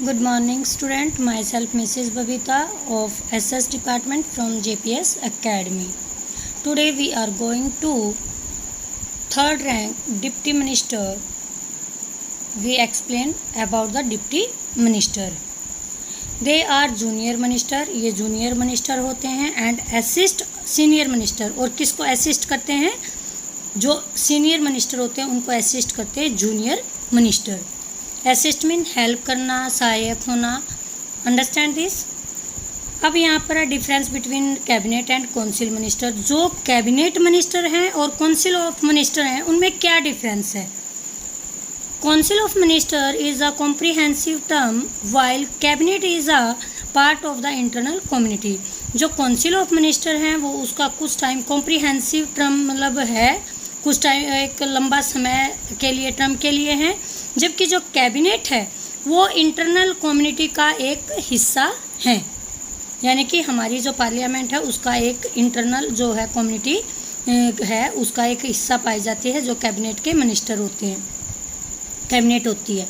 Good morning, student. Myself, Mrs. Babita of SS Department from JPS Academy. Today we are going to third rank Deputy Minister. We explain about the Deputy Minister. They are Junior Minister. ये Junior Minister होते हैं and Assist Senior Minister. और किसको assist करते हैं? जो Senior Minister होते हैं उनको assist करते हैं Junior Minister. Assist mean help करना, सहायक होना. Understand this. अब यहाँ पर है difference between cabinet and council minister. जो कैबिनेट मिनिस्टर हैं और काउंसिल ऑफ मिनिस्टर हैं उनमें क्या डिफरेंस है? Council of minister is a comprehensive term while cabinet is a part of the internal community. जो काउंसिल ऑफ मिनिस्टर हैं वो उसका कुछ टाइम कॉम्प्रिहेंसिव टर्म मतलब है, कुछ टाइम एक लंबा समय के लिए टर्म के लिए हैं, जबकि जो कैबिनेट है वो इंटरनल कम्युनिटी का एक हिस्सा है. यानी कि हमारी जो पार्लियामेंट है उसका एक इंटरनल जो है कम्युनिटी है उसका एक हिस्सा पाई जाती है जो कैबिनेट के मिनिस्टर होते हैं, कैबिनेट होती है.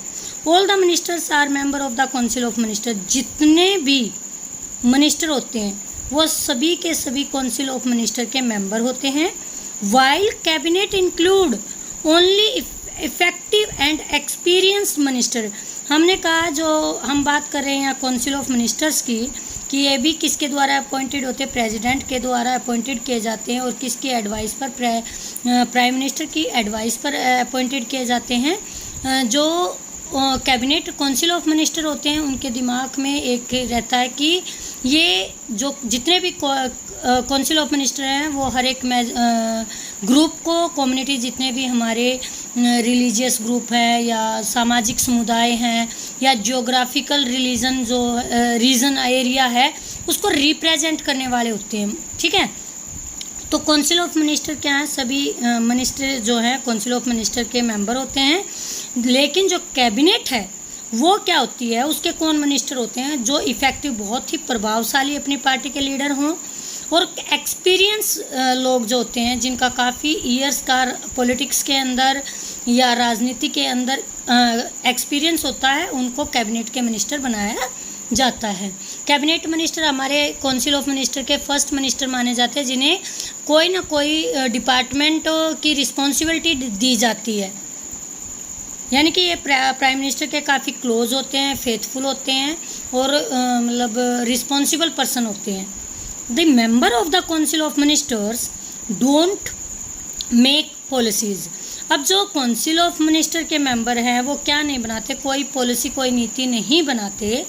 All the ministers are member of the council of minister. जितने भी मिनिस्टर होते हैं वो सभी के सभी काउंसिल ऑफ मिनिस्टर के मेंबर होते हैं. While cabinet include only effective and experienced minister. हमने कहा जो हम बात कर रहे हैं यहाँ काउंसिल ऑफ मिनिस्टर्स की कि ये भी किसके द्वारा अपॉइंटेड होते हैं? प्रेसिडेंट के द्वारा अपॉइंटेड किए जाते हैं और किसकी एडवाइस पर? प्राइम मिनिस्टर की एडवाइस पर अपॉइंटेड किए जाते हैं. जो कैबिनेट काउंसिल ऑफ मिनिस्टर होते हैं उनके दिमाग में एक रहता है कि ये जो जितने भी काउंसिल ऑफ मिनिस्टर हैं वो हर एक ग्रुप को, कम्युनिटी जितने भी हमारे रिलीजियस ग्रुप है या सामाजिक समुदाय हैं या जियोग्राफिकल रिलीजन जो रीजन एरिया है उसको रिप्रेजेंट करने वाले होते हैं. ठीक है. तो काउंसिल ऑफ मिनिस्टर क्या है? सभी मिनिस्टर जो हैं काउंसिल ऑफ मिनिस्टर के मेंबर होते हैं. लेकिन जो कैबिनेट है वो क्या होती है? उसके कौन मिनिस्टर होते हैं? जो इफ़ेक्टिव, बहुत ही प्रभावशाली अपनी पार्टी के लीडर हों और एक्सपीरियंस लोग जो होते हैं जिनका काफ़ी ईयर्स का पॉलिटिक्स के अंदर या राजनीति के अंदर एक्सपीरियंस होता है, उनको कैबिनेट के मिनिस्टर बनाया जाता है. कैबिनेट मिनिस्टर हमारे काउंसिल ऑफ मिनिस्टर के फर्स्ट मिनिस्टर माने जाते हैं जिन्हें कोई ना कोई डिपार्टमेंट की रिस्पॉन्सिबिलिटी दी जाती है. यानी कि ये प्राइम मिनिस्टर के काफ़ी क्लोज होते हैं, फेथफुल होते हैं और मतलब रिस्पॉन्सिबल पर्सन होते हैं. The member of the council of ministers don't make policies. अब जो काउंसिल ऑफ मिनिस्टर के मेंबर हैं वो क्या नहीं बनाते? कोई पॉलिसी, कोई नीति नहीं बनाते.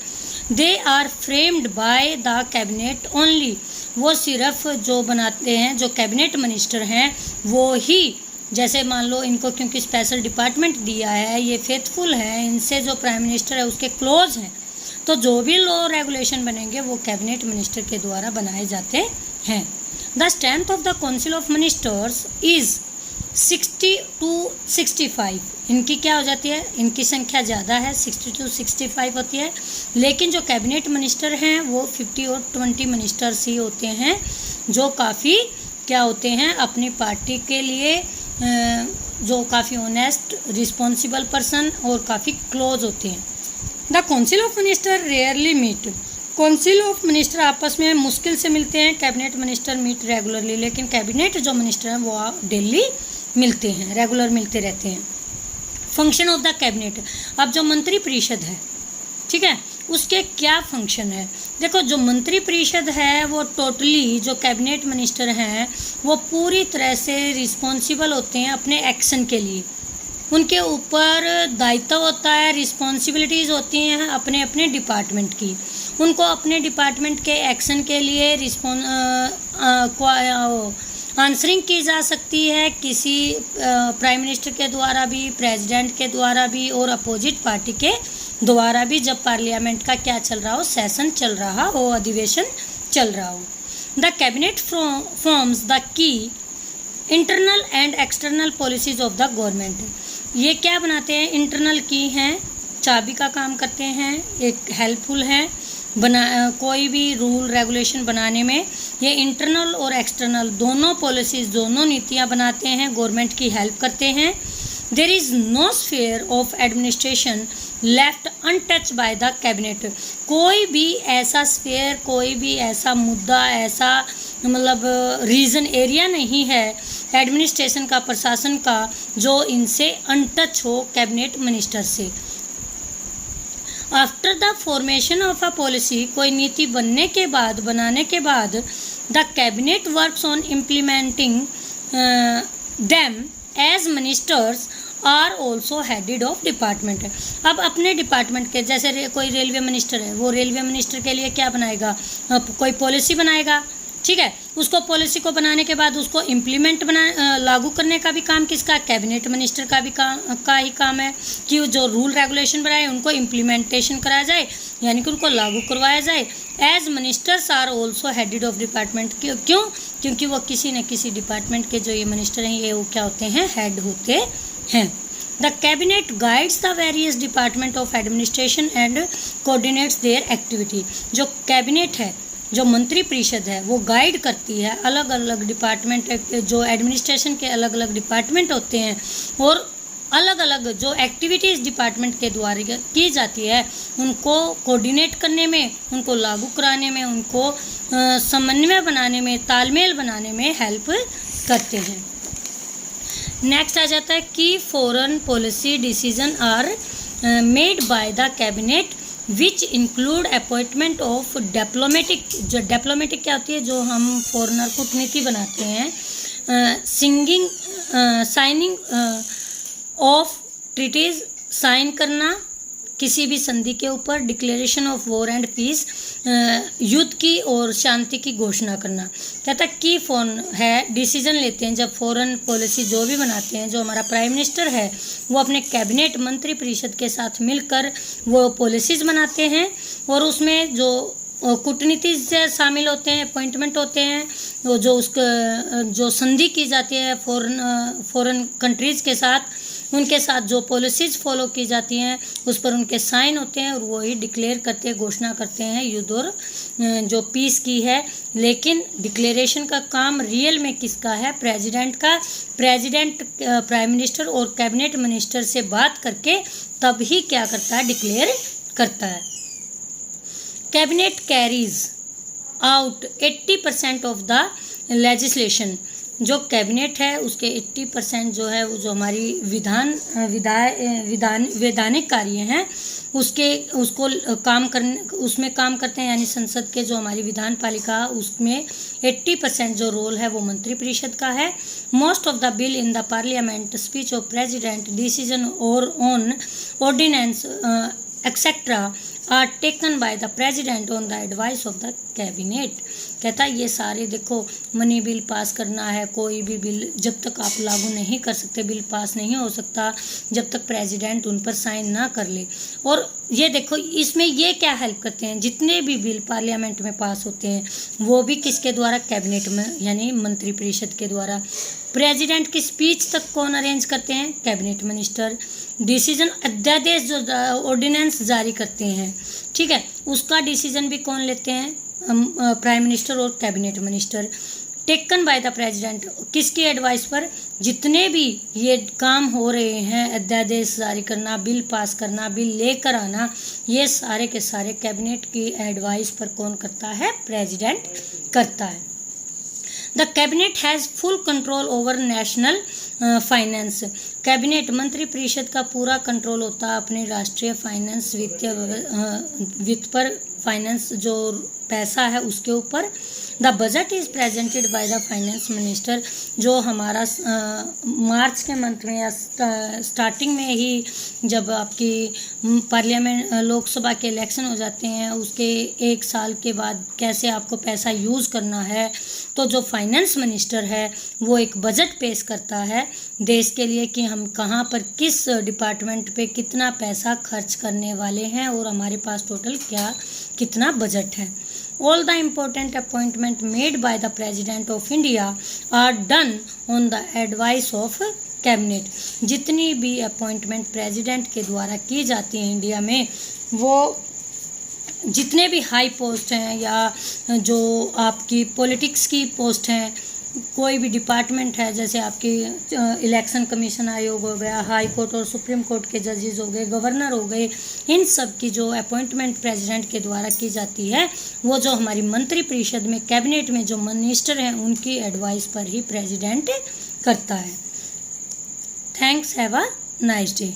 They are framed by the cabinet only. वो सिर्फ जो बनाते हैं, जो कैबिनेट मिनिस्टर हैं वो ही, जैसे मान लो इनको क्योंकि स्पेशल डिपार्टमेंट दिया है, ये फेथफुल है, इनसे जो प्राइम मिनिस्टर है उसके क्लोज हैं, तो जो भी लॉ रेगुलेशन बनेंगे वो कैबिनेट मिनिस्टर के द्वारा बनाए जाते हैं. The strength of the council of ministers is 60 to 65. इनकी क्या हो जाती है? इनकी संख्या ज़्यादा है, 60 to 65 होती है. लेकिन जो कैबिनेट मिनिस्टर हैं वो 50 और 20 मिनिस्टर्स ही होते हैं जो काफ़ी क्या होते हैं? अपनी पार्टी के लिए जो काफ़ी ऑनेस्ट, रिस्पॉन्सिबल पर्सन और काफ़ी क्लोज होते हैं. The council of minister rarely meet. Council of minister आपस में मुश्किल से मिलते हैं. Cabinet minister meet regularly. लेकिन कैबिनेट जो मिनिस्टर हैं वो डेली मिलते हैं, रेगुलर मिलते रहते हैं. Function of the cabinet. अब जो मंत्री परिषद है, ठीक है, उसके क्या फंक्शन है? देखो, जो मंत्री परिषद है वो टोटली जो कैबिनेट मिनिस्टर हैं वो पूरी तरह से रिस्पॉन्सिबल होते हैं अपने एक्शन के लिए. उनके ऊपर दायित्व होता है, रिस्पॉन्सिबिलिटीज़ होती हैं अपने अपने डिपार्टमेंट की. उनको अपने डिपार्टमेंट के एक्शन के लिए आंसरिंग की जा सकती है किसी प्राइम मिनिस्टर के द्वारा भी, प्रेसिडेंट के द्वारा भी और अपोजिट पार्टी के द्वारा भी, जब पार्लियामेंट का क्या चल रहा हो, सेशन चल रहा हो, अधिवेशन चल रहा हो. The cabinet forms the key internal and external policies of the government. ये क्या बनाते हैं? इंटरनल की हैं, चाबी का काम करते हैं, एक हेल्पफुल हैं कोई भी रूल रेगुलेशन बनाने में. ये इंटरनल और एक्सटर्नल दोनों पॉलिसीज़, दोनों नीतियां बनाते हैं, गवर्नमेंट की हेल्प करते हैं. There is no sphere of administration left untouch by the cabinet. कोई भी ऐसा स्फीयर, कोई भी ऐसा मुद्दा, ऐसा मतलब रीजन एरिया नहीं है एडमिनिस्ट्रेशन का, प्रशासन का, जो इनसे अनटच हो कैबिनेट मिनिस्टर से। After the formation of a policy, कोई नीति बनाने के बाद the cabinet works on implementing them as ministers are also headed of department. अब अपने डिपार्टमेंट के, जैसे कोई रेलवे मिनिस्टर है, वो रेलवे मिनिस्टर के लिए क्या बनाएगा, कोई पॉलिसी बनाएगा, ठीक है। उसको पॉलिसी को बनाने के बाद उसको इम्प्लीमेंट लागू करने का भी काम किसका, कैबिनेट मिनिस्टर का भी ही काम है कि जो रूल रेगुलेशन बनाए उनको इम्प्लीमेंटेशन कराया जाए, यानी कि उनको लागू करवाया जाए। As ministers are also headed of department. क्यों? क्योंकि वो किसी न किसी डिपार्टमेंट के जो ये मिनिस्टर हैं, ये वो क्या होते हैं, हेड होते हैं। The cabinet guides the various department of administration and coordinates there activity. जो कैबिनेट है, जो मंत्री परिषद है, वो गाइड करती है अलग अलग डिपार्टमेंट, जो एडमिनिस्ट्रेशन के अलग अलग डिपार्टमेंट होते हैं, और अलग अलग जो एक्टिविटीज़ डिपार्टमेंट के द्वारा की जाती है उनको कोऑर्डिनेट करने में, उनको लागू कराने में, उनको समन्वय बनाने में, तालमेल बनाने में हेल्प करते हैं। नेक्स्ट आ जाता है कि foreign policy decision are made by the cabinet which include appointment of diplomatic. जो डिप्लोमेटिक क्या होती है, जो हम फॉरेनर कूटनीति बनाते हैं, साइनिंग ऑफ ट्रीटीज, साइन करना किसी भी संधि के ऊपर, declaration of war and peace, युद्ध की और शांति की घोषणा करना। कहता की फोन है, डिसीजन लेते हैं जब फॉरेन पॉलिसी जो भी बनाते हैं, जो हमारा प्राइम मिनिस्टर है वो अपने कैबिनेट मंत्री परिषद के साथ मिलकर वो पॉलिसीज़ बनाते हैं, और उसमें जो कूटनीति से शामिल होते हैं, अपॉइंटमेंट होते हैं, वो जो उसका जो संधि की जाती है फॉरेन कंट्रीज़ के साथ, उनके साथ जो पॉलिसीज़ फॉलो की जाती हैं उस पर उनके साइन होते हैं, और वो ही डिक्लेयर करते हैं, घोषणा करते हैं युद्ध और जो पीस की है। लेकिन डिक्लेरेशन का काम रियल में किसका है, प्रेसिडेंट का। प्रेसिडेंट प्राइम मिनिस्टर और कैबिनेट मिनिस्टर से बात करके तब ही क्या करता है, डिक्लेयर करता है। Cabinet carries out 80% of the legislation. जो कैबिनेट है उसके 80% जो है वो जो हमारी वैधानिक कार्य हैं उसको उसमें काम करते हैं, यानी संसद के जो हमारी विधान पालिका उसमें 80% जो रोल है वो मंत्री परिषद का है। Most of the bill in the parliament, speech of president, decision और on ordinance etcetera are taken by the president on the advice of the cabinet. कहता है ये सारे देखो, मनी बिल पास करना है, कोई भी बिल जब तक आप लागू नहीं कर सकते, बिल पास नहीं हो सकता जब तक प्रेसिडेंट उन पर साइन ना कर ले। और ये देखो इसमें ये क्या हेल्प करते हैं, जितने भी बिल पार्लियामेंट में पास होते हैं वो भी किसके द्वारा, कैबिनेट में यानी मंत्री परिषद के द्वारा। प्रेसिडेंट की स्पीच तक कौन अरेंज करते हैं, कैबिनेट मिनिस्टर। डिसीजन अध्यादेश जो ऑर्डिनेंस जारी करते हैं, ठीक है, उसका डिसीजन भी कौन लेते हैं, प्राइम मिनिस्टर और cabinet minister. Taken by the president, किसकी एडवाइस पर, जितने भी ये काम हो रहे हैं, अध्यादेश जारी करना, बिल पास करना, बिल लेकर आना, ये सारे के सारे कैबिनेट की एडवाइस पर कौन करता है, प्रेसिडेंट करता है। The cabinet has full control over national finance. Cabinet मंत्री परिषद का पूरा कंट्रोल होता है अपने राष्ट्रीय फाइनेंस, वित्त पर, फाइनेंस जो पैसा है उसके ऊपर। The budget is presented by the finance minister. जो हमारा मार्च के मंथ में या स्टार्टिंग में ही जब आपकी पार्लियामेंट लोकसभा के इलेक्शन हो जाते हैं, उसके 1 साल के बाद कैसे आपको पैसा यूज़ करना है, तो जो फाइनेंस मिनिस्टर है वो एक बजट पेश करता है देश के लिए कि हम कहाँ पर किस डिपार्टमेंट पे कितना पैसा खर्च करने वाले हैं और हमारे पास टोटल कितना बजट है। All the important appointment made by the President of India are done on the advice of cabinet. जितनी भी अपॉइंटमेंट प्रेसिडेंट के द्वारा की जाती हैं इंडिया में, वो जितने भी हाई पोस्ट हैं या जो आपकी पॉलिटिक्स की पोस्ट हैं, कोई भी डिपार्टमेंट है, जैसे आपकी इलेक्शन कमीशन आयोग हो गया, हाई कोर्ट और सुप्रीम कोर्ट के जजेस हो गए, गवर्नर हो गए, इन सब की जो अपॉइंटमेंट प्रेसिडेंट के द्वारा की जाती है, वो जो हमारी मंत्री परिषद में कैबिनेट में जो मिनिस्टर हैं उनकी एडवाइस पर ही प्रेसिडेंट करता है। Thanks, have a nice day.